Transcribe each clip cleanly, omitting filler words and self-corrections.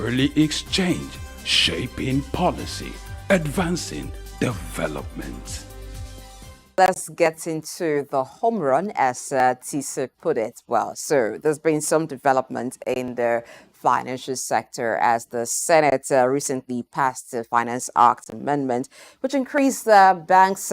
orderly exchange, shaping policy, advancing development. Let's get into the home run, as Tisa put it. Well, so there's been some development in the financial sector as the Senate recently passed the Finance Act amendment, which increased the bank's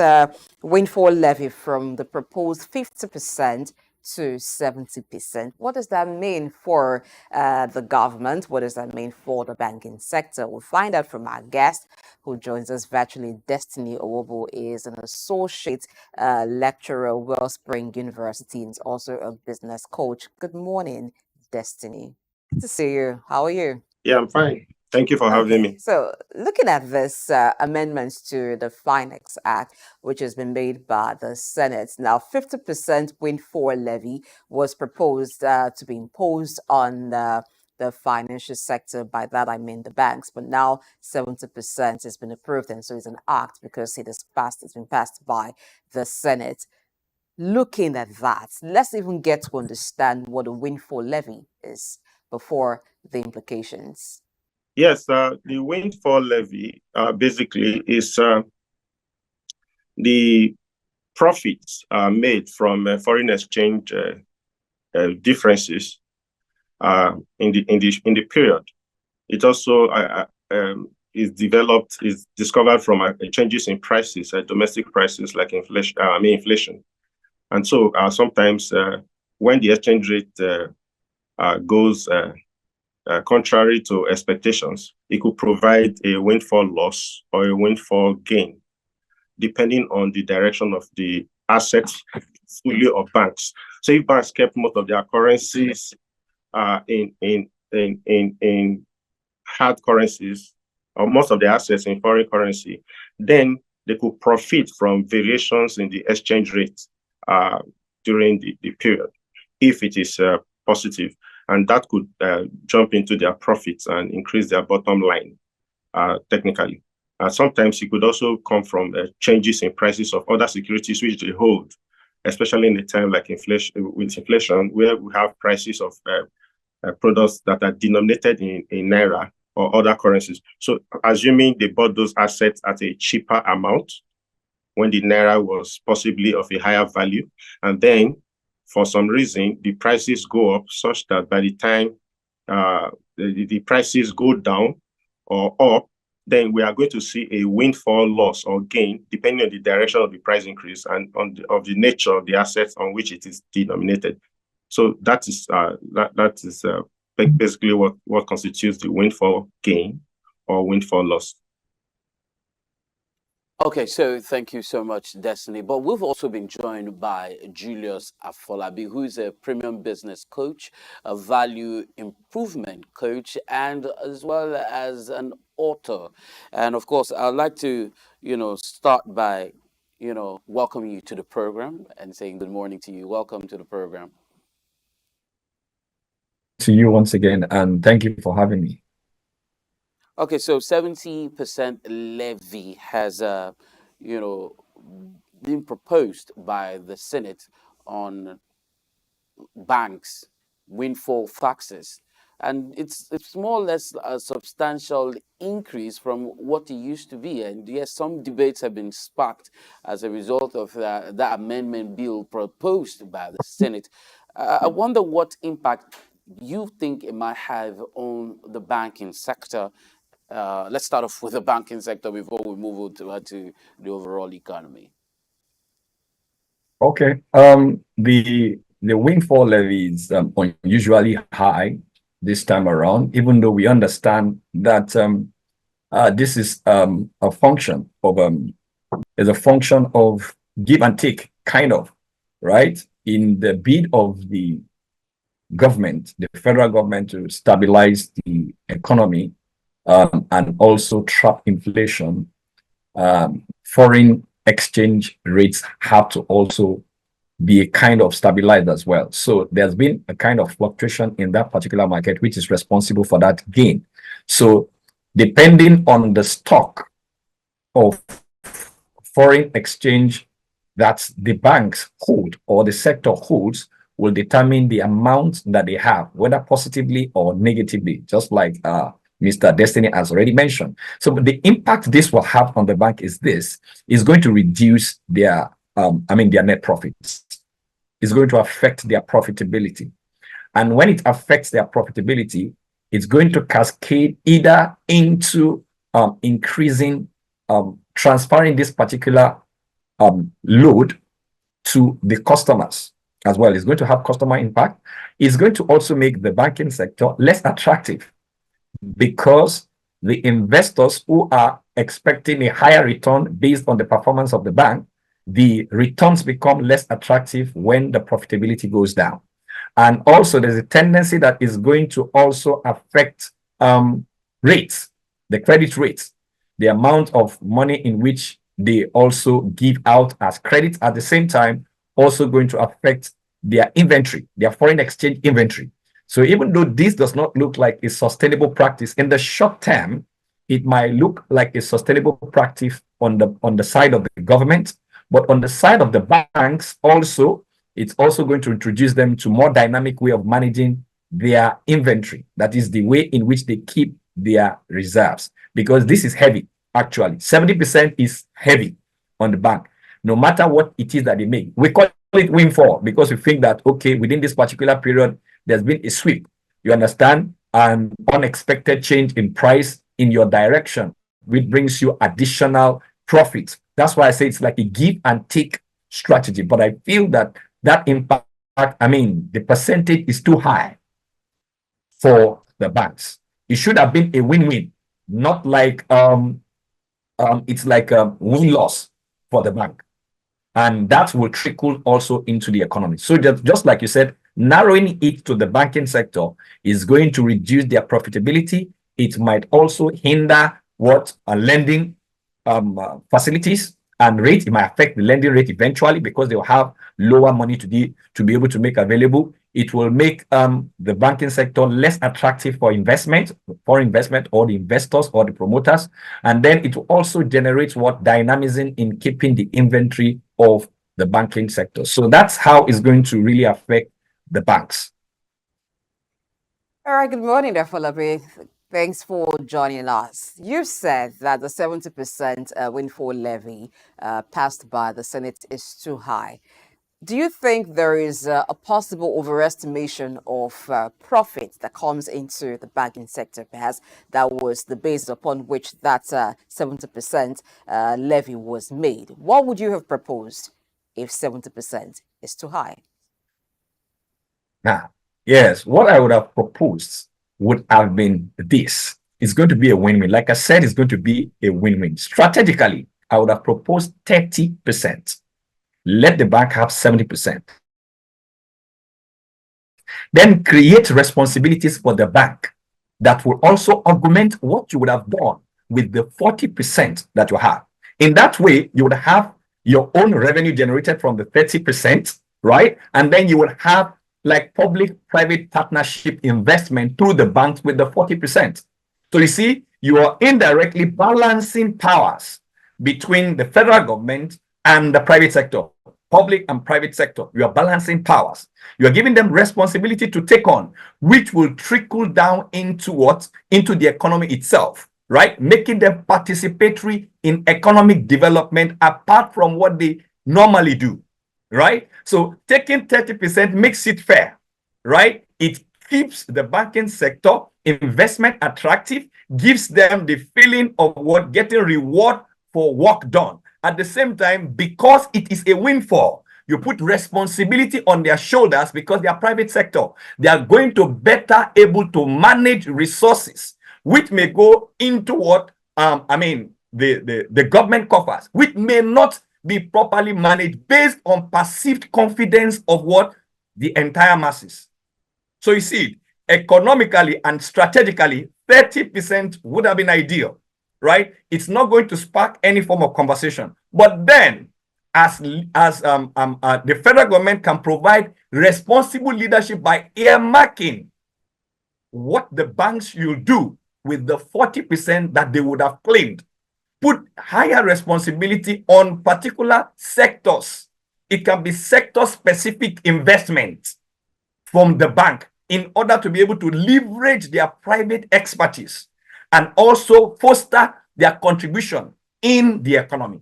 windfall levy from the proposed 50% to 70%. What does that mean for the government? What does that mean for the banking sector? We'll find out from our guest who joins us virtually. Destiny Owobu is an associate lecturer, Wellspring University, and is also a business coach. Good morning, Destiny. Good to see you. How are you? Yeah, I'm fine. Thank you for having me. So, looking at this amendments to the Finance Act, which has been made by the Senate, now 50% windfall levy was proposed to be imposed on the financial sector. By that, I mean the banks. But now 70% has been approved, and so it's an act because it's been passed by the Senate. Looking at that, let's even get to understand what a windfall levy is before the implications. Yes, the windfall levy basically is the profits made from foreign exchange differences in the period. It also is discovered from changes in prices, domestic prices like inflation. And so sometimes when the exchange rate goes contrary to expectations, it could provide a windfall loss or a windfall gain, depending on the direction of the assets fully of banks. So if banks kept most of their currencies in hard currencies, or most of the assets in foreign currency, then they could profit from variations in the exchange rate during the period, if it is positive. And that could jump into their profits and increase their bottom line, technically. Sometimes it could also come from changes in prices of other securities which they hold, especially in a time like with inflation, where we have prices of products that are denominated in naira or other currencies. So assuming they bought those assets at a cheaper amount when the naira was possibly of a higher value, and then for some reason, the prices go up such that by the time the prices go down or up, then we are going to see a windfall loss or gain, depending on the direction of the price increase and of the nature of the assets on which it is denominated. So that is basically what constitutes the windfall gain or windfall loss. Okay, so thank you so much, Destiny. But we've also been joined by Julius Afolabi, who is a premium business coach, a value improvement coach, and as well as an author. And of course, I'd like to, start by, welcoming you to the program and saying good morning to you. Welcome to the program. To you once again, and thank you for having me. Okay, so 70% levy has, been proposed by the Senate on banks' windfall taxes, and it's more or less a substantial increase from what it used to be. And yes, some debates have been sparked as a result of that amendment bill proposed by the Senate. I wonder what impact you think it might have on the banking sector. Let's start off with the banking sector before we move on to the overall economy. Okay. The windfall levy is unusually high this time around, even though we understand that this is a function of give and take, kind of, right? In the bid of the government, the federal government, to stabilize the economy and also trap inflation, foreign exchange rates have to also be a kind of stabilized as well. So there's been a kind of fluctuation in that particular market, which is responsible for that gain. So depending on the stock of foreign exchange that the banks hold or the sector holds will determine the amount that they have, whether positively or negatively, just like Mr. Destiny has already mentioned. So the impact this will have on the bank is going to reduce their, their net profits. It's going to affect their profitability. And when it affects their profitability, it's going to cascade either into transferring this particular load to the customers as well. It's going to have customer impact. It's going to also make the banking sector less attractive, because the investors who are expecting a higher return based on the performance of the bank, the returns become less attractive when the profitability goes down. And also there's a tendency that is going to also affect rates, the credit rates, the amount of money in which they also give out as credit, at the same time also going to affect their inventory, their foreign exchange inventory. So even though this does not look like a sustainable practice, in the short term, it might look like a sustainable practice on the side of the government, but on the side of the banks also, it's also going to introduce them to more dynamic way of managing their inventory. That is the way in which they keep their reserves, because this is heavy. Actually, 70% is heavy on the bank, no matter what it is that they make. We call it windfall because we think that, okay, within this particular period, there's been a sweep, you understand, an unexpected change in price in your direction, which brings you additional profits. That's why I say it's like a give and take strategy. But I feel that impact, the percentage is too high for the banks. It should have been a win-win, not like it's like a win-loss for the bank. And that will trickle also into the economy. So just like you said, narrowing it to the banking sector is going to reduce their profitability. It might also hinder lending facilities and rate. It might affect the lending rate eventually because they'll have lower money to be able to make available. It will make the banking sector less attractive for investment, or the investors or the promoters. And then it will also generate dynamism in keeping the inventory of the banking sector. So that's how it's going to really affect the banks. All right, good morning, Afolabi. Thanks for joining us. You said that the 70% windfall levy passed by the Senate is too high. Do you think there is a possible overestimation of profit that comes into the banking sector? Perhaps that was the basis upon which that 70% levy was made. What would you have proposed if 70% is too high? Now, yes, what I would have proposed would have been this. It's going to be a win-win. Like I said, it's going to be a win-win. Strategically, I would have proposed 30%. Let the bank have 70%. Then create responsibilities for the bank that will also augment what you would have done with the 40% that you have. In that way, you would have your own revenue generated from the 30%, right? And then you would have like public-private partnership investment through the banks with the 40%. So you see, you are indirectly balancing powers between the federal government and the private sector, public and private sector. You are balancing powers. You are giving them responsibility to take on, which will trickle down into what? Into the economy itself, right? Making them participatory in economic development apart from what they normally do, right? So taking 30% makes it fair, right? It keeps the banking sector investment attractive, gives them the feeling of getting reward for work done. At the same time, because it is a windfall, you put responsibility on their shoulders because they are private sector. They are going to better able to manage resources, which may go into the government coffers, which may not be properly managed based on perceived confidence of the entire masses. So you see, economically and strategically, 30% would have been ideal, right? It's not going to spark any form of conversation. But then, as the federal government can provide responsible leadership by earmarking what the banks should do with the 40% that they would have claimed, put higher responsibility on particular sectors. It can be sector-specific investment from the bank in order to be able to leverage their private expertise and also foster their contribution in the economy.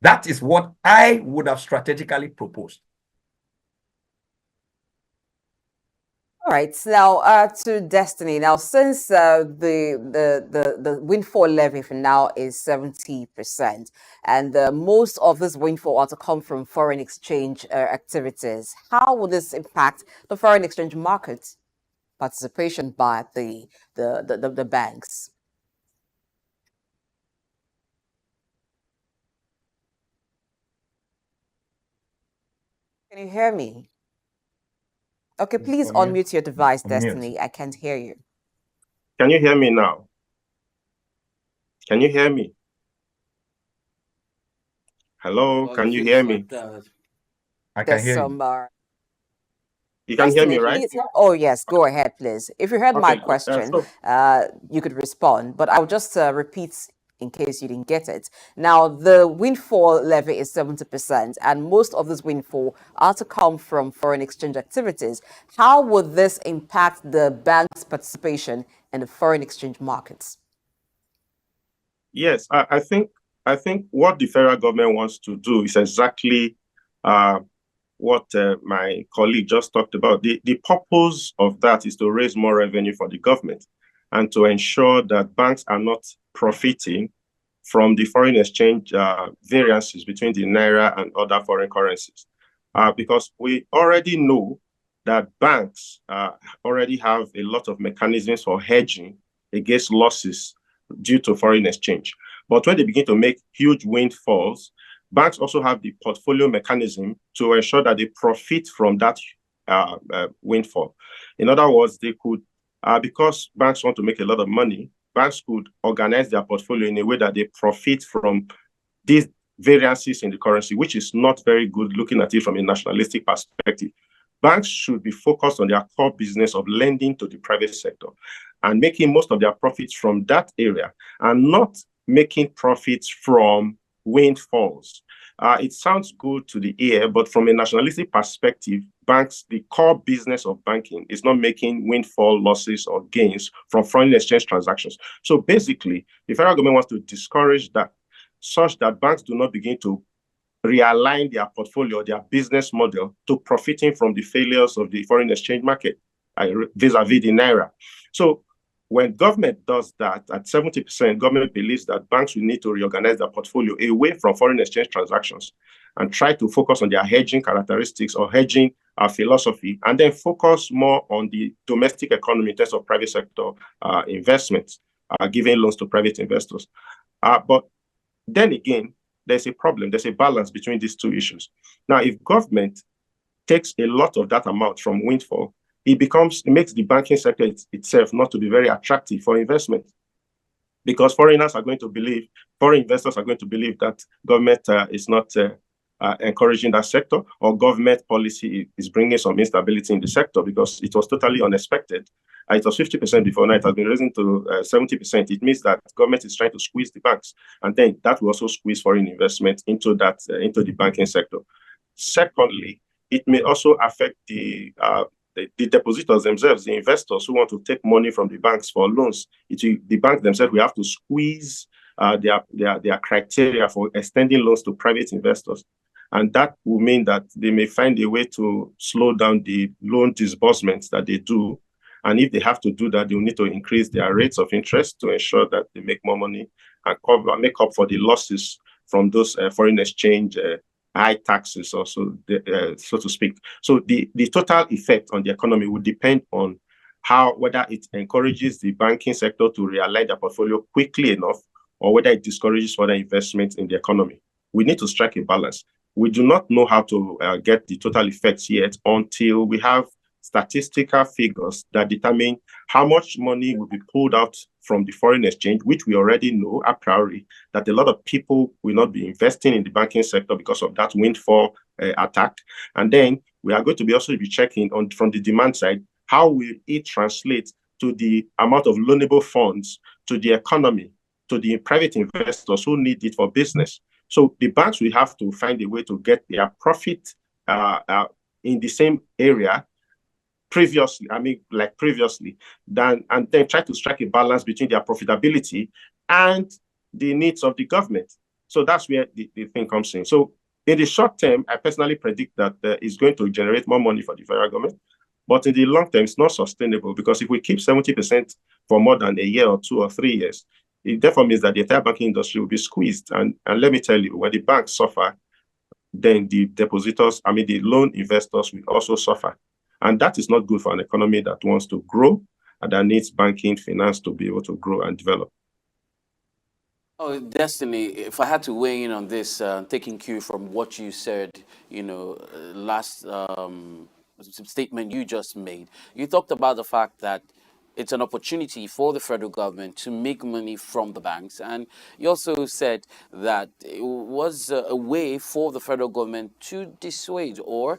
That is what I would have strategically proposed. All right, now to Destiny. Now, since the windfall levy for now is 70%, and most of this windfall are to come from foreign exchange activities, how will this impact the foreign exchange market participation by the banks? Can you hear me? Okay, please unmute your device, Destiny. I can't hear you. Can you hear me now? Can you hear me? Hello, can you hear me? I can hear you. You can hear me, right? Oh, yes. Go ahead, please. If you heard my question, you could respond, but I'll just repeat in case you didn't get it. Now, the windfall levy is 70%, and most of this windfall are to come from foreign exchange activities. How would this impact the bank's participation in the foreign exchange markets? Yes, I think what the federal government wants to do is exactly what my colleague just talked about. The purpose of that is to raise more revenue for the government and to ensure that banks are not profiting from the foreign exchange variances between the naira and other foreign currencies. Because we already know that banks already have a lot of mechanisms for hedging against losses due to foreign exchange. But when they begin to make huge windfalls, banks also have the portfolio mechanism to ensure that they profit from that windfall. In other words, they could, because banks want to make a lot of money, banks could organize their portfolio in a way that they profit from these variances in the currency, which is not very good looking at it from a nationalistic perspective. Banks should be focused on their core business of lending to the private sector and making most of their profits from that area and not making profits from windfalls. It sounds good to the ear, but from a nationalistic perspective, banks, the core business of banking is not making windfall losses or gains from foreign exchange transactions. So basically, the federal government wants to discourage that, such that banks do not begin to realign their portfolio, their business model to profiting from the failures of the foreign exchange market vis-a-vis the naira. So when government does that at 70%, government believes that banks will need to reorganize their portfolio away from foreign exchange transactions and try to focus on their hedging characteristics or hedging philosophy, and then focus more on the domestic economy in terms of private sector investments, giving loans to private investors. But then again, there's a problem, there's a balance between these two issues. Now, if government takes a lot of that amount from windfall, it makes the banking sector itself not to be very attractive for investment, because foreign investors are going to believe that government is not encouraging that sector, or government policy is bringing some instability in the sector, because it was totally unexpected. It was 50% before, now it has been risen to 70%. It means that government is trying to squeeze the banks, and then that will also squeeze foreign investment into the banking sector. Secondly, it may also affect the depositors themselves, the investors who want to take money from the banks for loans. The banks themselves will have to squeeze their criteria for extending loans to private investors. And that will mean that they may find a way to slow down the loan disbursements that they do. And if they have to do that, they will need to increase their rates of interest to ensure that they make more money and make up for the losses from those foreign exchange high taxes, also, so to speak. So the total effect on the economy would depend on whether it encourages the banking sector to realign their portfolio quickly enough, or whether it discourages further investment in the economy. We need to strike a balance. We do not know how to get the total effects yet until we have statistical figures that determine how much money will be pulled out from the foreign exchange, which we already know a priori that a lot of people will not be investing in the banking sector because of that windfall attack. And then we are going to also be checking from the demand side, how will it translate to the amount of loanable funds to the economy, to the private investors who need it for business. So the banks will have to find a way to get their profit in the same area previously, and then try to strike a balance between their profitability and the needs of the government. So that's where the thing comes in. So in the short term, I personally predict that it's going to generate more money for the federal government. But in the long term, it's not sustainable, because if we keep 70% for more than a year or 2 or 3 years, it therefore means that the entire banking industry will be squeezed. And let me tell you, when the banks suffer, then the depositors, the loan investors will also suffer. And that is not good for an economy that wants to grow and that needs banking finance to be able to grow and develop. Oh, Destiny, if I had to weigh in on this, taking cue from what you said, last statement you just made, you talked about the fact that it's an opportunity for the federal government to make money from the banks. And you also said that it was a way for the federal government to dissuade or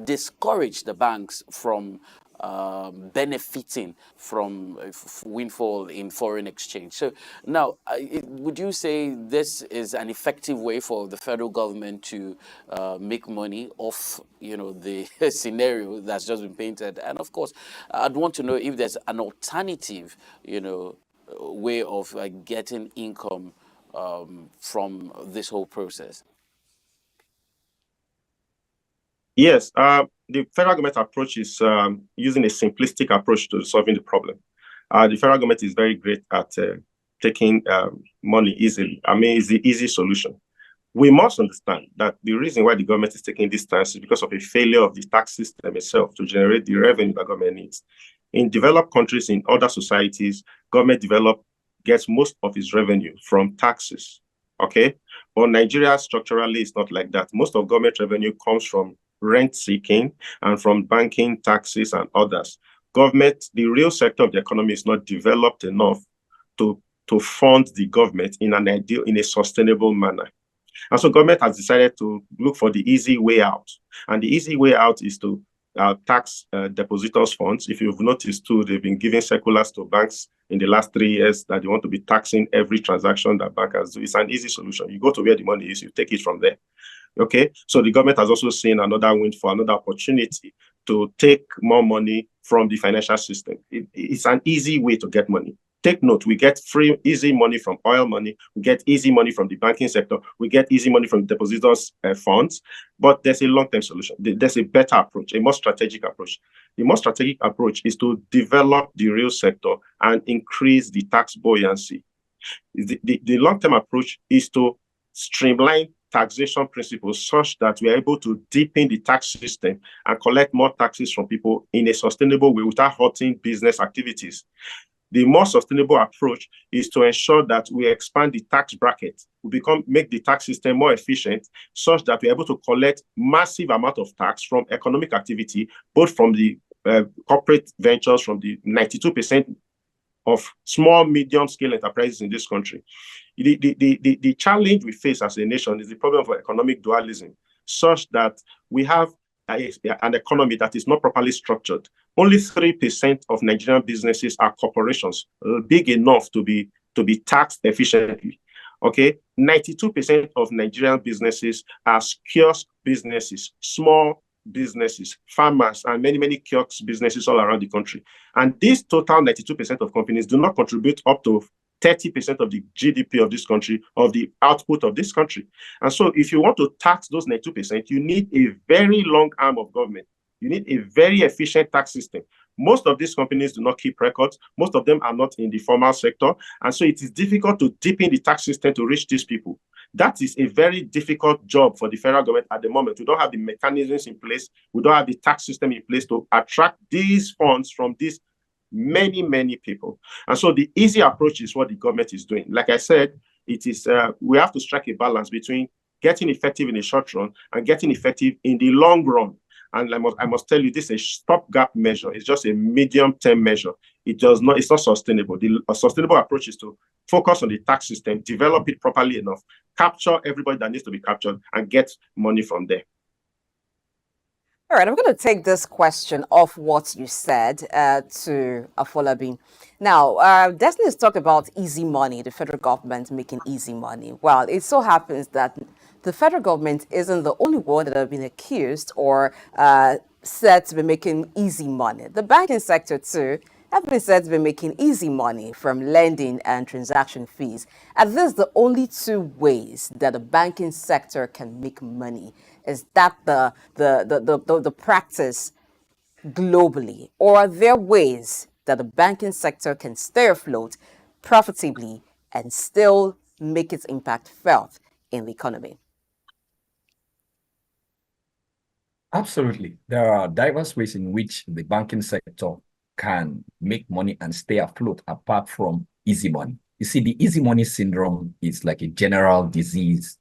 discourage the banks from benefiting from windfall in foreign exchange. So now, would you say this is an effective way for the federal government to make money off, the scenario that's just been painted? And of course, I'd want to know if there's an alternative, way of getting income from this whole process. Yes, the federal government approach is using a simplistic approach to solving the problem. The federal government is very great at taking money easily. It's the easy solution. We must understand that the reason why the government is taking this stance is because of a failure of the tax system itself to generate the revenue that government needs. In developed countries, in other societies, government gets most of its revenue from taxes, okay? But Nigeria structurally is not like that. Most of government revenue comes from rent seeking and from banking, taxes, and others. Government, the real sector of the economy, is not developed enough to fund the government in a sustainable manner. And so government has decided to look for the easy way out. And the easy way out is to tax depositors' funds. If you've noticed too, they've been giving circulars to banks in the last 3 years that they want to be taxing every transaction that bankers do. It's an easy solution. You go to where the money is, you take it from there. Okay, so the government has also seen another windfall, another opportunity to take more money from the financial system. It's an easy way to get money. Take note, we get free, easy money from oil money. We get easy money from the banking sector. We get easy money from depositors' funds. But there's a long-term solution. There's a better approach, a more strategic approach. The more strategic approach is to develop the real sector and increase the tax buoyancy. The long-term approach is to streamline taxation principles such that we are able to deepen the tax system and collect more taxes from people in a sustainable way without hurting business activities. The more sustainable approach is to ensure that we expand the tax bracket, make the tax system more efficient such that we're able to collect massive amount of tax from economic activity, both from the corporate ventures, from the 92% of small, medium-scale enterprises in this country. The challenge we face as a nation is the problem of economic dualism, such that we have an economy that is not properly structured. Only 3% of Nigerian businesses are corporations, big enough to be taxed efficiently. Okay, 92% of Nigerian businesses are kiosk businesses, small businesses, farmers, and many kiosk businesses all around the country. And this total 92% of companies do not contribute up to 30% of the GDP of this country, of the output of this country. And so if you want to tax those 92%, you need a very long arm of government. You need a very efficient tax system. Most of these companies do not keep records. Most of them are not in the formal sector. And so it is difficult to deepen the tax system to reach these people. That is a very difficult job for the federal government at the moment. We don't have the mechanisms in place. We don't have the tax system in place to attract these funds from these many people. And so the easy approach is what the government is doing. Like I said, it is we have to strike a balance between getting effective in the short run and getting effective in the long run. And I must tell you, this is a stopgap measure. It's just a medium-term measure. It's not sustainable. A sustainable approach is to focus on the tax system, develop it properly enough, capture everybody that needs to be captured, and get money from there. All right, I'm going to take this question off what you said to Afolabi. Now, Destiny has talked about easy money, the federal government making easy money. Well, it so happens that the federal government isn't the only one that have been accused or said to be making easy money. The banking sector too have been said to be making easy money from lending and transaction fees. Are these the only two ways that the banking sector can make money? Is that the practice globally? Or are there ways that the banking sector can stay afloat profitably and still make its impact felt in the economy? Absolutely. There are diverse ways in which the banking sector can make money and stay afloat apart from easy money. You see, the easy money syndrome is like a general disease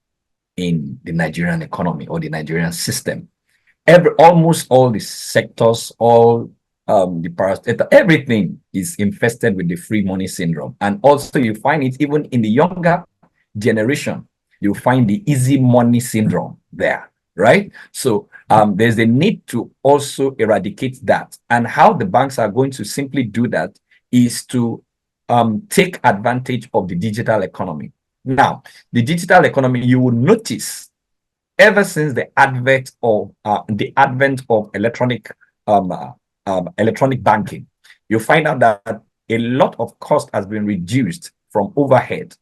in the Nigerian economy or the Nigerian system. Almost all the sectors, all the parastatal, everything is infested with the free money syndrome. And also you find it even in the younger generation, you find the easy money syndrome there, right? So there's a need to also eradicate that. And how the banks are going to simply do that is to take advantage of the digital economy. Now, the digital economy, you will notice ever since the advent of electronic banking, you find out that a lot of cost has been reduced from overhead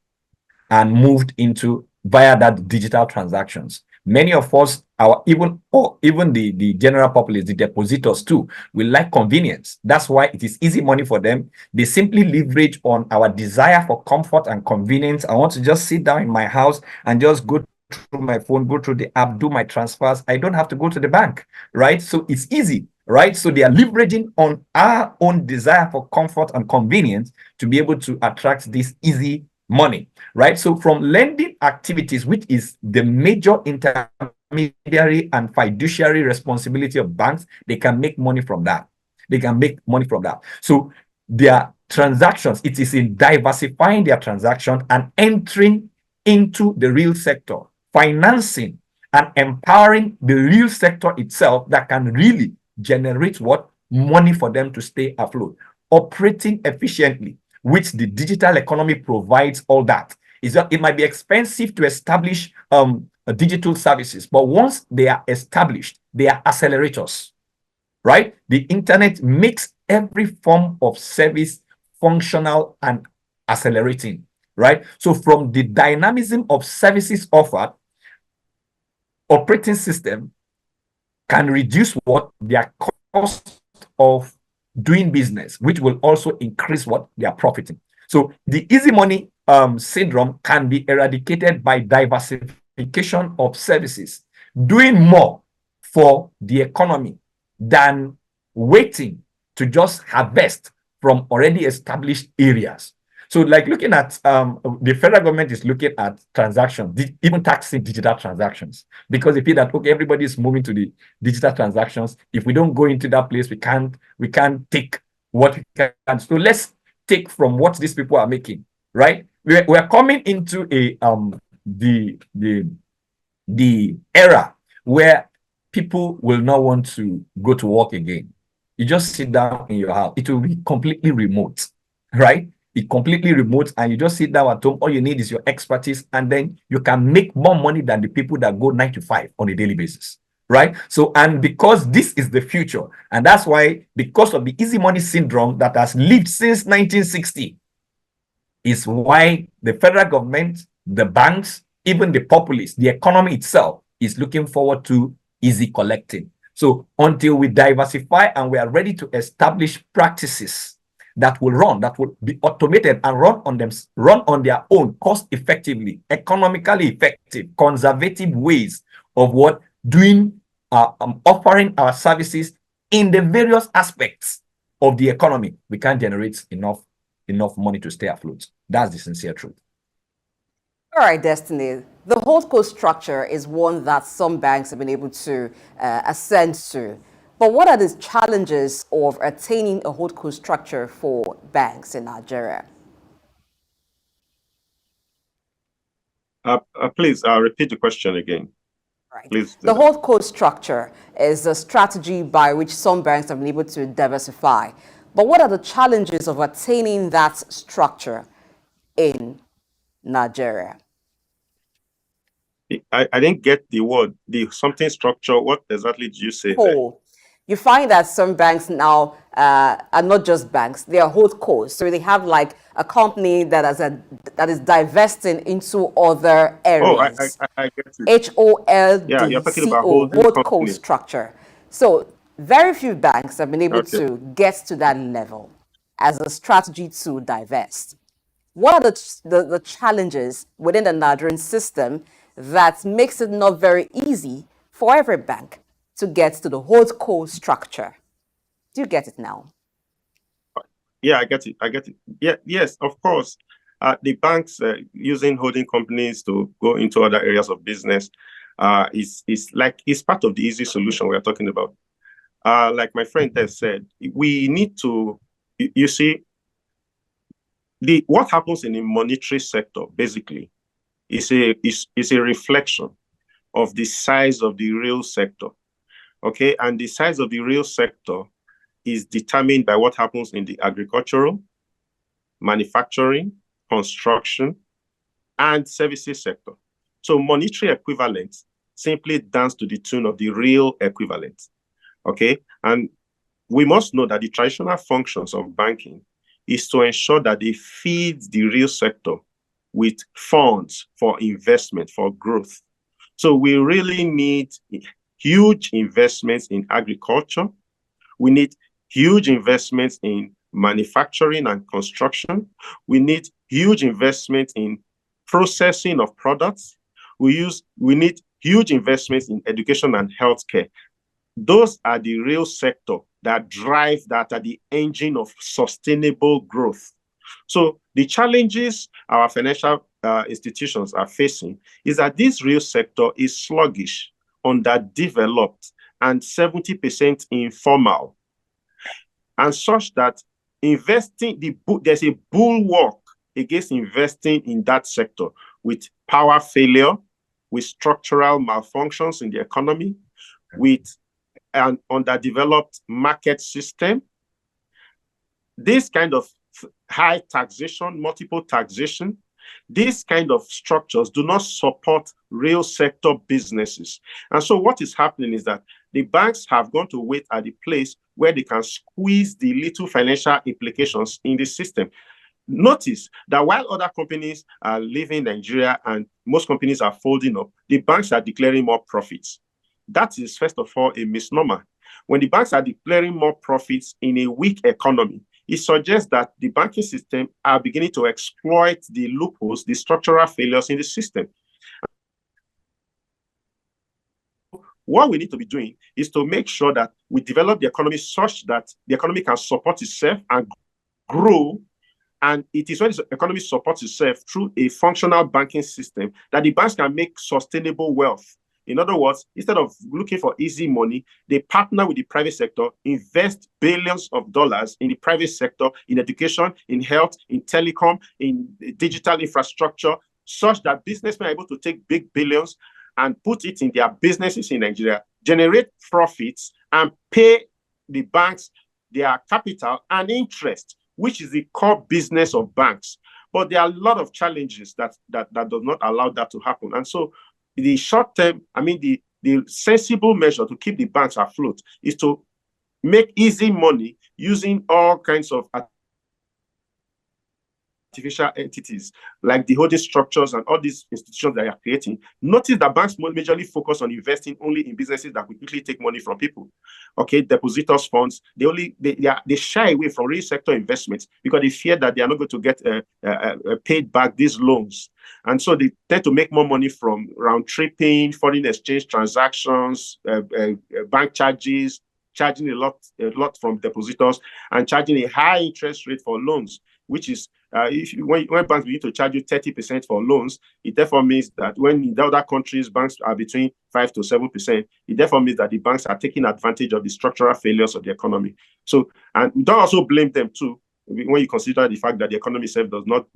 and moved into via that digital transactions. Many of us, even the general populace, the depositors too, will like convenience. That's why it is easy money for them. They simply leverage on our desire for comfort and convenience. I want to just sit down in my house and just go through my phone, go through the app, do my transfers. I don't have to go to the bank, right? So it's easy, right? So they are leveraging on our own desire for comfort and convenience to be able to attract this easy money, right? So from lending activities, which is the major intermediary and fiduciary responsibility of banks, they can make money from that. They can make money from that. So their transactions, it is in diversifying their transaction and entering into the real sector, financing and empowering the real sector itself that can really generate what money for them to stay afloat, operating efficiently, which the digital economy provides all that. Is that it might be expensive to establish digital services, but once they are established, they are accelerators, right? The internet makes every form of service functional and accelerating, right? So from the dynamism of services offered, operating system can reduce what their cost of doing business, which will also increase what they are profiting. So the easy money syndrome can be eradicated by diversification of services, doing more for the economy than waiting to just harvest from already established areas. So like looking at the federal government is looking at transactions, even taxing digital transactions, because they feel that, okay, everybody is moving to the digital transactions. If we don't go into that place, we can't take what we can. So let's take from what these people are making, right? We're coming into a the era where people will not want to go to work again. You just sit down in your house. It will be completely remote, right? It's completely remote, and you just sit down at home. All you need is your expertise, and then you can make more money than the people that go 9 to 5 on a daily basis, right? So, and because this is the future, and that's why, because of the easy money syndrome that has lived since 1960, is why the federal government, the banks, even the populace, the economy itself is looking forward to easy collecting. So until we diversify and we are ready to establish practices that will be automated and run on their own, cost effectively, economically effective, conservative ways of what doing, offering our services in the various aspects of the economy, we can't generate enough money to stay afloat. That's the sincere truth. All right, Destiny. The holdco structure is one that some banks have been able to ascend to. But what are the challenges of attaining a holdco structure for banks in Nigeria? Please repeat the question again. Right. Please. The holdco structure is a strategy by which some banks have been able to diversify. But what are the challenges of attaining that structure in Nigeria? I didn't get the word, the something structure. What exactly did you say there? you find that some banks now are not just banks, they are holdcos. So they have like a company that is divesting into other Oh, areas. I get it. Yeah, you're talking about HOLDCO, holding holdco companies. structure. So very few banks have been able Okay. to get to that level as a strategy to divest. What are the challenges within the Nigerian system that makes it not very easy for every bank to get to the holdco structure? Do you get it now? Yeah, I get it. I get it. Yeah, yes, of course. The banks using holding companies to go into other areas of business is part of the easy solution we are talking about. Like my friend has said, we need to, you see, what happens in the monetary sector basically is a reflection of the size of the real sector. Okay, and the size of the real sector is determined by what happens in the agricultural, manufacturing, construction, and services sector. So monetary equivalent simply dance to the tune of the real equivalent. Okay, and we must know that the traditional functions of banking is to ensure that they feed the real sector with funds for investment, for growth. So we really need huge investments in agriculture. We need huge investments in manufacturing and construction. We need huge investments in processing of products. We need huge investments in education and healthcare. Those are the real sector that are the engine of sustainable growth. So the challenges our financial institutions are facing is that this real sector is sluggish, underdeveloped, and 70% informal. And such that there's a bulwark against investing in that sector with power failure, with structural malfunctions in the economy, with an underdeveloped market system. This kind of high taxation, multiple taxation, these kind of structures do not support real sector businesses. And so what is happening is that the banks have gone to wait at the place where they can squeeze the little financial implications in the system. Notice that while other companies are leaving Nigeria and most companies are folding up, the banks are declaring more profits. That is, first of all, a misnomer. When the banks are declaring more profits in a weak economy, it suggests that the banking system are beginning to exploit the loopholes, the structural failures in the system. What we need to be doing is to make sure that we develop the economy such that the economy can support itself and grow. And it is when the economy supports itself through a functional banking system that the banks can make sustainable wealth. In other words, instead of looking for easy money, they partner with the private sector, invest billions of dollars in the private sector, in education, in health, in telecom, in digital infrastructure, such that businessmen are able to take big billions and put it in their businesses in Nigeria, generate profits, and pay the banks their capital and interest, which is the core business of banks. But there are a lot of challenges that does not allow that to happen. And so the short term, the sensible measure to keep the banks afloat is to make easy money using all kinds of artificial entities like the holding structures and all these institutions that are creating. Notice that banks majorly focus on investing only in businesses that will quickly take money from people. Okay, depositors' funds, they shy away from real sector investments because they fear that they are not going to get paid back these loans. And so they tend to make more money from round tripping, foreign exchange transactions, bank charges, charging a lot from depositors, and charging a high interest rate for loans, which is when banks begin to charge you 30% for loans, it therefore means that when in other countries banks are between 5 to 7%, it therefore means that the banks are taking advantage of the structural failures of the economy. So, and we don't also blame them too, when you consider the fact that the economy itself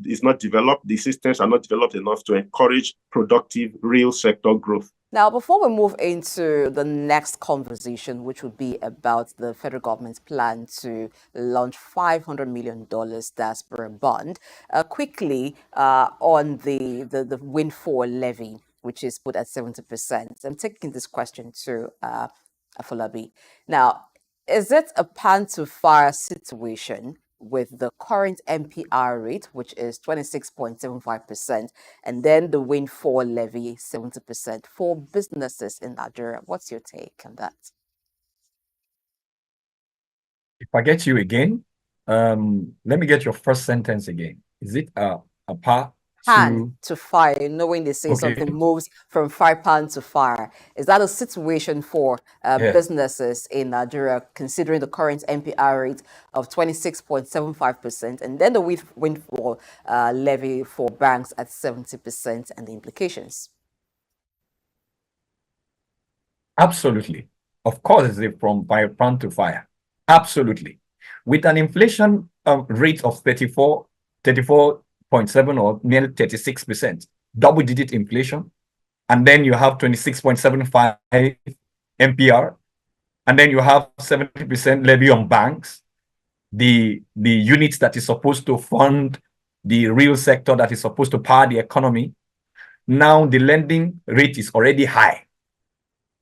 is not developed, the systems are not developed enough to encourage productive real sector growth. Now, before we move into the next conversation, which would be about the federal government's plan to launch $500 million diaspora bond, quickly on the Windfall Levy, which is put at 70%. I'm taking this question to Afolabi. Now, Is it a pan-to-fire situation with the current MPR rate, which is 26.75%, and then the windfall levy 70% for businesses in Nigeria? What's your take on that? If I get you again, let me get your first sentence again. Is it a par Pan to fire, knowing they say Okay. something moves from fry pan to fire. Is that a situation for Yeah. businesses in Nigeria, considering the current MPR rate of 26.75%, and then the windfall levy for banks at 70%, and the implications? Absolutely. Of course, it's from pan to fire. Absolutely. With an inflation rate of 34.7 or nearly 36%, double-digit inflation, and then you have 26.75 MPR, and then you have 70% levy on banks, the unit that is supposed to fund the real sector, that is supposed to power the economy. Now the lending rate is already high.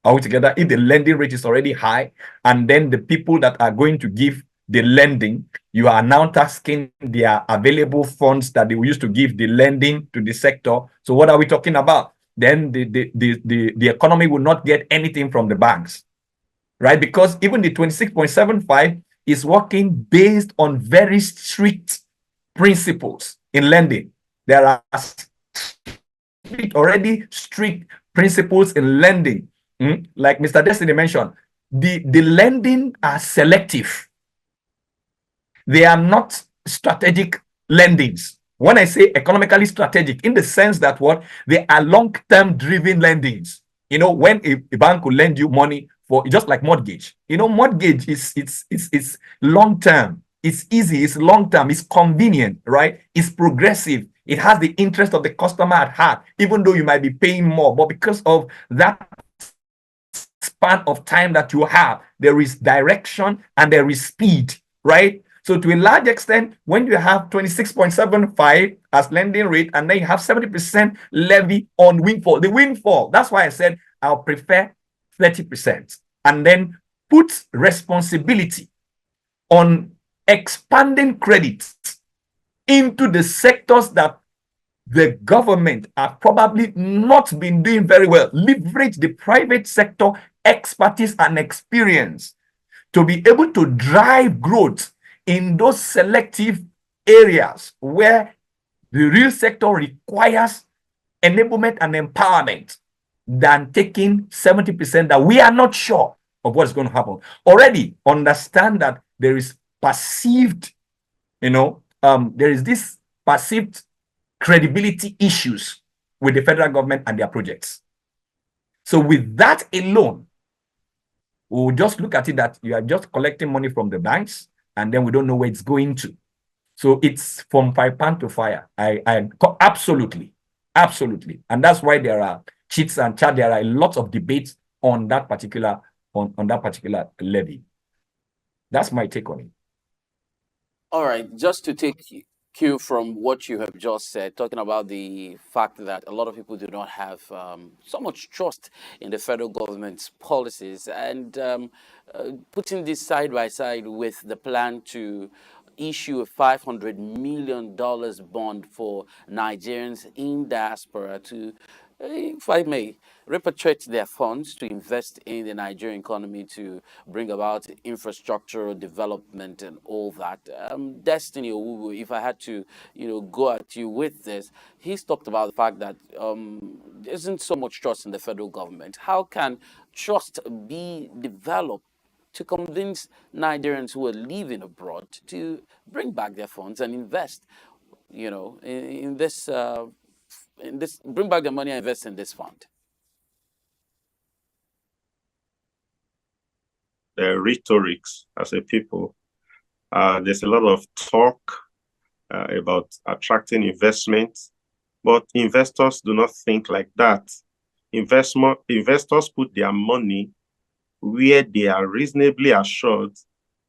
Altogether, if the lending rate is already high, and then the people that are going to give the lending, you are now tasking their available funds that they used to give the lending to the sector. So what are we talking about? Then the economy will not get anything from the banks, right? Because even the 26.75 is working based on very strict principles in lending. There are already strict principles in lending. Like Mr. Destiny mentioned, the lending are selective. They are not strategic lendings. When I say economically strategic, in the sense that what they are long-term driven lendings. You know, when a bank will lend you money for just like mortgage, you know, mortgage is long-term, it's easy, it's long-term, it's convenient, right? It's progressive. It has the interest of the customer at heart, even though you might be paying more, but because of that span of time that you have, there is direction and there is speed, right? So to a large extent, when you have 26.75 as lending rate, and then you have 70% levy on windfall, the windfall, that's why I said I'll prefer 30%, and then put responsibility on expanding credit into the sectors that the government have probably not been doing very well. Leverage the private sector expertise and experience to be able to drive growth in those selective areas where the real sector requires enablement and empowerment, than taking 70% that we are not sure of what's going to happen. Already understand that there is perceived, there is this perceived credibility issues with the federal government and their projects. So with that alone, we'll just look at it that you are just collecting money from the banks, and then we don't know where it's going to. So it's from pan to fire. I absolutely. And that's why there are cheats and chat. There are a lot of debates on that particular levy. That's my take on it. All right, just to take cue from what you have just said, talking about the fact that a lot of people do not have so much trust in the federal government's policies, and putting this side by side with the plan to issue a $500 million bond for Nigerians in diaspora to, if I may, repatriate their funds to invest in the Nigerian economy to bring about infrastructural development and all that. Destiny Owobu, if I had to, go at you with this, he's talked about the fact that there isn't so much trust in the federal government. How can trust be developed to convince Nigerians who are living abroad to bring back their funds and invest, in this, bring back their money and invest in this fund? The rhetorics as a people, there's a lot of talk about attracting investment, but investors do not think like that. Investors put their money where they are reasonably assured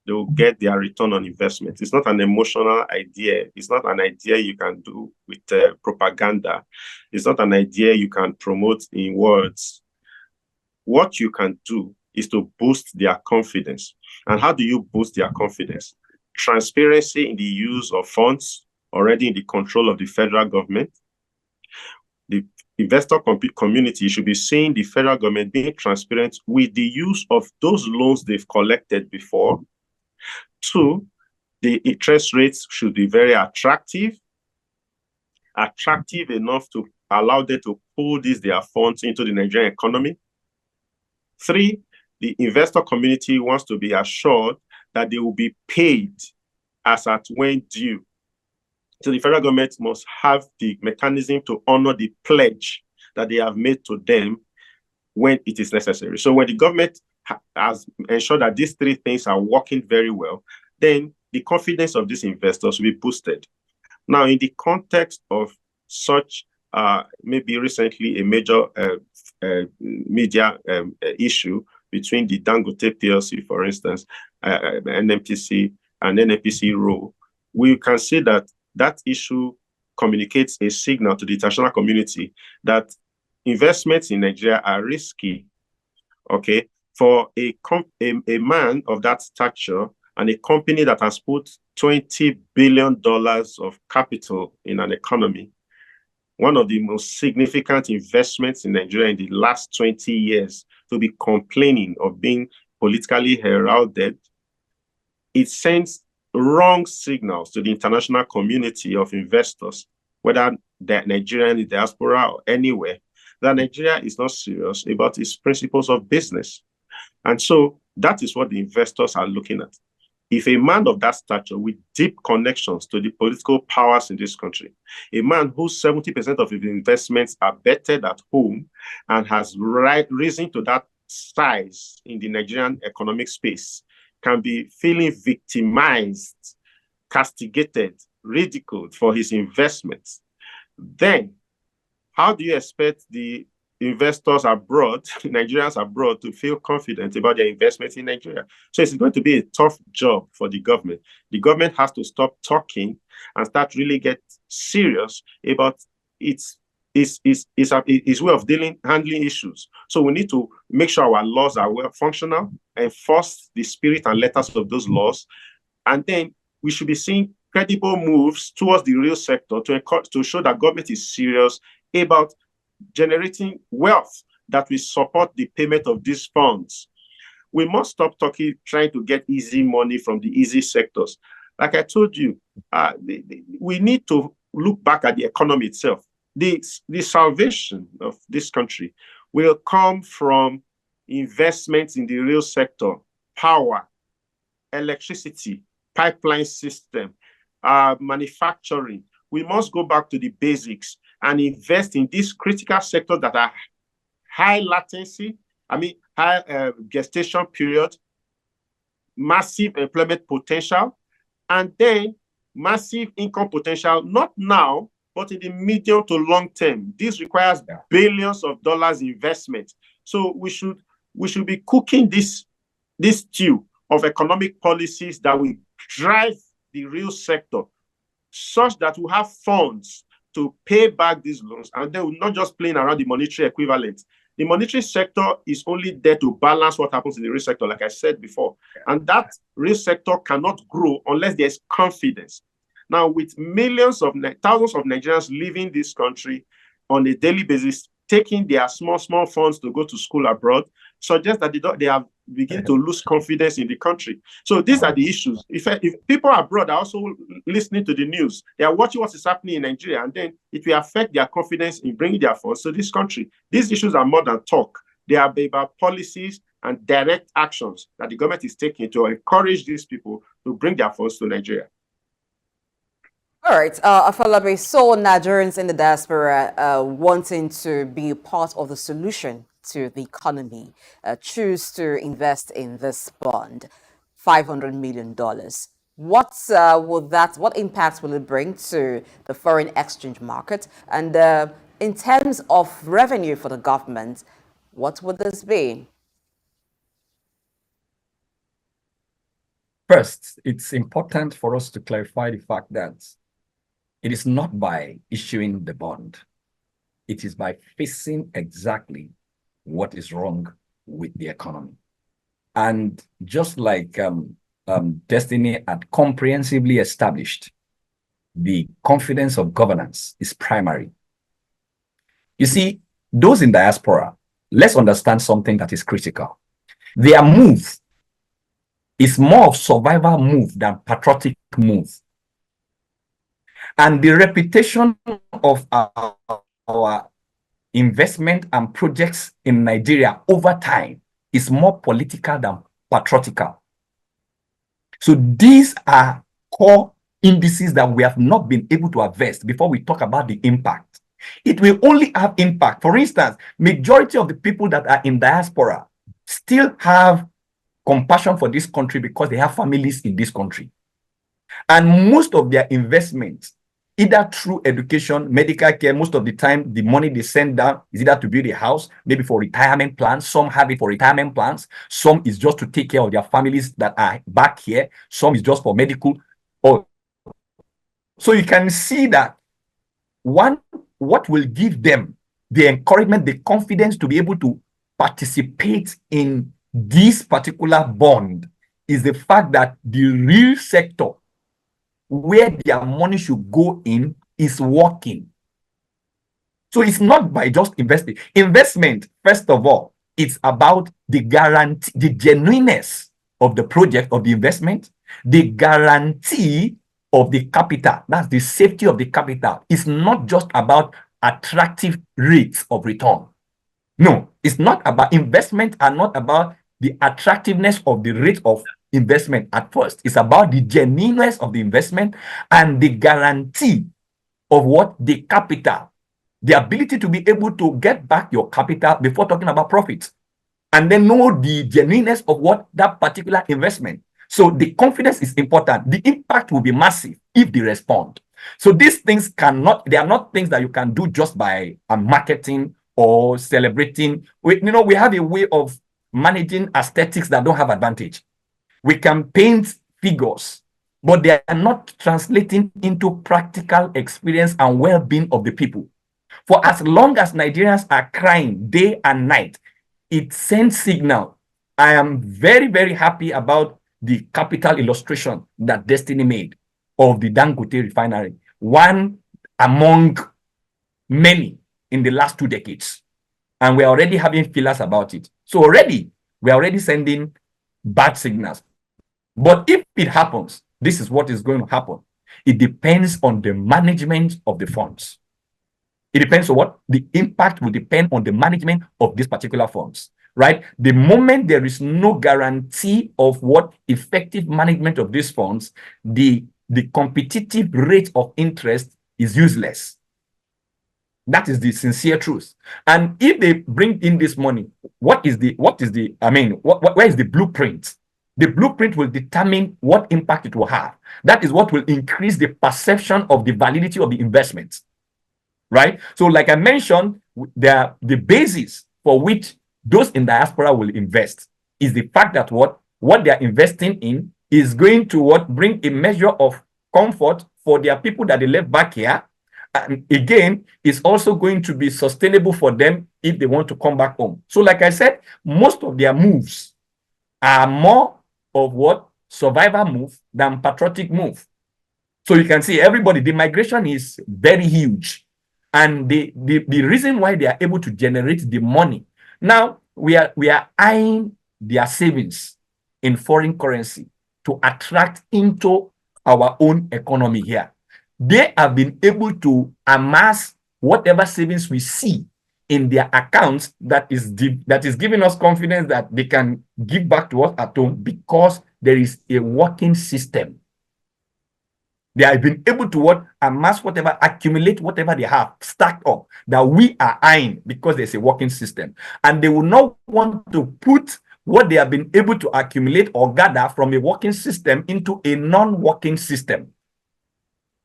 they will get their return on investment. It's not an emotional idea. It's not an idea you can do with propaganda. It's not an idea you can promote in words. What you can do is to boost their confidence. And how do you boost their confidence? Transparency in the use of funds already in the control of the federal government. The investor community should be seeing the federal government being transparent with the use of those loans they've collected before. 2, the interest rates should be very attractive enough to allow them to pull their funds into the Nigerian economy. 3, the investor community wants to be assured that they will be paid as at when due. So the federal government must have the mechanism to honor the pledge that they have made to them when it is necessary. So when the government has ensured that these 3 things are working very well, then the confidence of these investors will be boosted. Now, in the context of such, maybe recently a major media issue between the Dangote PLC, for instance, NNPC and NNPC role, we can see that that issue communicates a signal to the international community that investments in Nigeria are risky. Okay, for a man of that stature and a company that has put $20 billion of capital in an economy, one of the most significant investments in Nigeria in the last 20 years, to be complaining of being politically heralded, it sends wrong signals to the international community of investors, whether they're Nigerian, in diaspora, or anywhere, that Nigeria is not serious about its principles of business. And so that is what the investors are looking at. If a man of that stature with deep connections to the political powers in this country, a man whose 70% of his investments are bettered at home and has risen to that size in the Nigerian economic space, can be feeling victimized, castigated, ridiculed for his investments, then how do you expect the investors abroad, Nigerians abroad, to feel confident about their investments in Nigeria? So it's going to be a tough job for the government. The government has to stop talking and start really get serious about its way of handling issues. So we need to make sure our laws are well functional, enforce the spirit and letters of those laws, and then we should be seeing credible moves towards the real sector to show that government is serious about generating wealth that will support the payment of these funds. We must stop trying to get easy money from the easy sectors. Like I told you, we need to look back at the economy itself. The salvation of this country will come from investments in the real sector, power, electricity, pipeline system, manufacturing. We must go back to the basics and invest in these critical sectors that are high latency, high gestation period, massive employment potential, and then massive income potential, not now, but in the medium to long term. This requires billions of dollars investment. So we should be cooking this stew of economic policies that will drive the real sector such that we have funds to pay back these loans, and they will not just playing around the monetary equivalent. The monetary sector is only there to balance what happens in the real sector, like I said before. And that real sector cannot grow unless there's confidence. Now, with thousands of Nigerians leaving this country on a daily basis, taking their small funds to go to school abroad, suggests that they are beginning to lose confidence in the country. So these are the issues. If people abroad are also listening to the news, they are watching what is happening in Nigeria, and then it will affect their confidence in bringing their funds to this country. These issues are more than talk. They are about policies and direct actions that the government is taking to encourage these people to bring their funds to Nigeria. All right, Afolabi, so Nigerians in the diaspora wanting to be part of the solution to the economy choose to invest in this bond, $500 million. What impact will it bring to the foreign exchange market? And in terms of revenue for the government, what would this be? First, it's important for us to clarify the fact that it is not by issuing the bond. It is by facing exactly what is wrong with the economy. And just like Destiny had comprehensively established, the confidence of governance is primary. You see, those in diaspora, let's understand something that is critical. Their move is more of survival move than patriotic move. And the reputation of our investment and projects in Nigeria over time is more political than patriotical. So these are core indices that we have not been able to harvest before we talk about the impact. It will only have impact. For instance, majority of the people that are in diaspora still have compassion for this country because they have families in this country. And most of their investments, either through education, medical care, most of the time, the money they send down is either to build a house, maybe for retirement plans. Some have it for retirement plans. Some is just to take care of their families that are back here. Some is just for medical. So you can see that what will give them the encouragement, the confidence to be able to participate in this particular bond is the fact that the real sector where their money should go in is working. So it's not by just investing. Investment, first of all, it's about the guarantee, the genuineness of the project, of the investment, the guarantee of the capital. That's the safety of the capital. It's not just about attractive rates of return. No, it's not about investment and not about the attractiveness of the rate of investment at first. It's about the genuineness of the investment and the guarantee of what the capital, the ability to be able to get back your capital before talking about profits, and then know the genuineness of what that particular investment. So the confidence is important. The impact will be massive if they respond. So these things they are not things that you can do just by marketing or celebrating. We have a way of managing aesthetics that don't have advantage. We can paint figures, but they are not translating into practical experience and well-being of the people. For as long as Nigerians are crying day and night, it sends signal. I am very, very happy about the capital illustration that Destiny made of the Dangote refinery, one among many in the last 2 decades. And we're already having feelers about it. So we're already sending bad signals. But if it happens, this is what is going to happen. It depends on the management of the funds. It depends on what the impact will depend on the management of these particular funds, right? The moment there is no guarantee of what effective management of these funds, the competitive rate of interest is useless. That is the sincere truth. And if they bring in this money, where is the blueprint? The blueprint will determine what impact it will have. That is what will increase the perception of the validity of the investment, right? So like I mentioned, the basis for which those in diaspora will invest is the fact that what they are investing in is going to bring a measure of comfort for their people that they left back here. And again, it's also going to be sustainable for them if they want to come back home. So like I said, most of their moves are more of what survivor move than patriotic move. So you can see everybody, the migration is very huge. And the reason why they are able to generate the money. Now we are eyeing their savings in foreign currency to attract into our own economy here. They have been able to amass whatever savings we see in their accounts that is giving us confidence that they can give back to us at home because there is a working system. They have been able to amass whatever, accumulate whatever they have stacked up that we are eyeing because there's a working system. And they will not want to put what they have been able to accumulate or gather from a working system into a non-working system.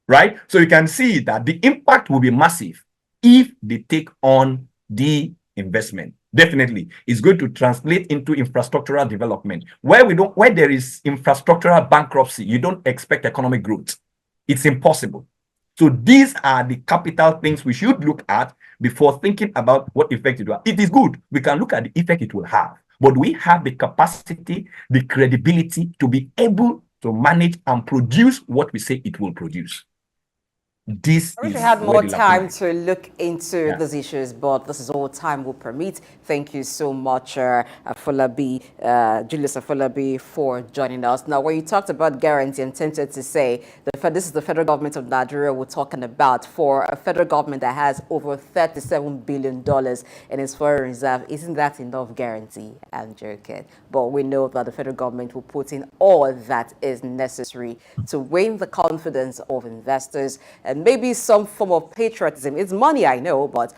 Right? So you can see that the impact will be massive if they take on the investment. Definitely, it's going to translate into infrastructural development. Where there is infrastructural bankruptcy, you don't expect economic growth. It's impossible. So these are the capital things we should look at before thinking about what effect it will have. It is good. We can look at the effect it will have. but we have the capacity, the credibility to be able to manage and produce what we say it will produce. This I wish is we had where more the time lacuna to look into these issues, but this is all time will permit. Thank you so much, Afolabi, Julius Afolabi, for joining us. Now, when you talked about guarantee, I'm tempted to say that this is the federal government of Nigeria we're talking about. For a federal government that has over $37 billion in its foreign reserve, isn't that enough guarantee? I'm joking. But we know that the federal government will put in all that is necessary to win the confidence of investors and maybe some form of patriotism. It's money, I know, but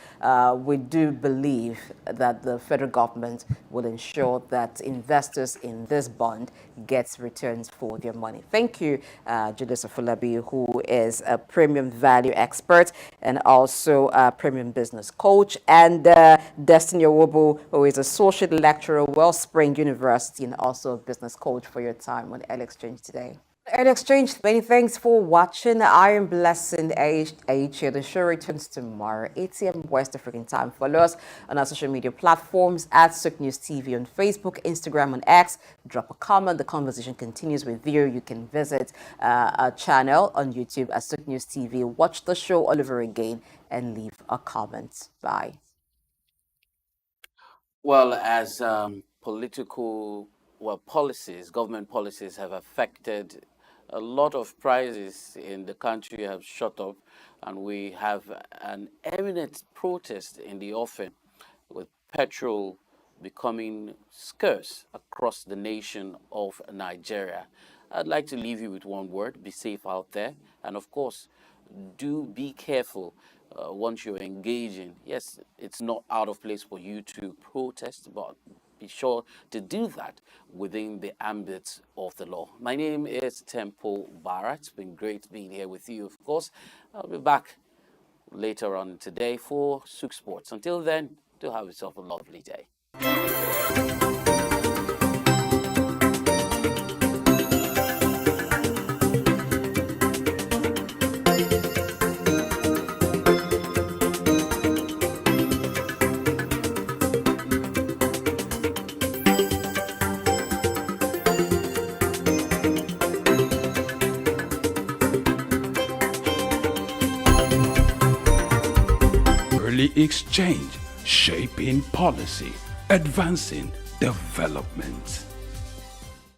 we do believe that the federal government will ensure that investors in this bond get returns for their money. Thank you, Julius Afolabi, who is a premium value expert and also a premium business coach, and Destiny Owobu, who is associate lecturer, Wellspring University, and also a business coach, for your time on Early Exchange today. Early Exchange, many thanks for watching. I am Blessing Eichie. The show returns tomorrow, 8 a.m. West African time. Follow us on our social media platforms at SOUQNewsTV on Facebook, Instagram, and X. Drop a comment. The conversation continues with you. You can visit our channel on YouTube at SOUQNewsTV. Watch the show all over again and leave a comment. Bye. Well, as government policies have affected a lot of prices in the country have shot up, and we have an imminent protest in the offing with petrol becoming scarce across the nation of Nigeria. I'd like to leave you with one word: be safe out there, and of course, do be careful once you're engaging. Yes, it's not out of place for you to protest, but be sure to do that within the ambit of the law. My name is Temple Barrah. It's been great being here with you, of course. I'll be back later on today for SOUQ Sports. Until then, do have yourself a lovely day. Early Exchange, shaping policy, advancing development.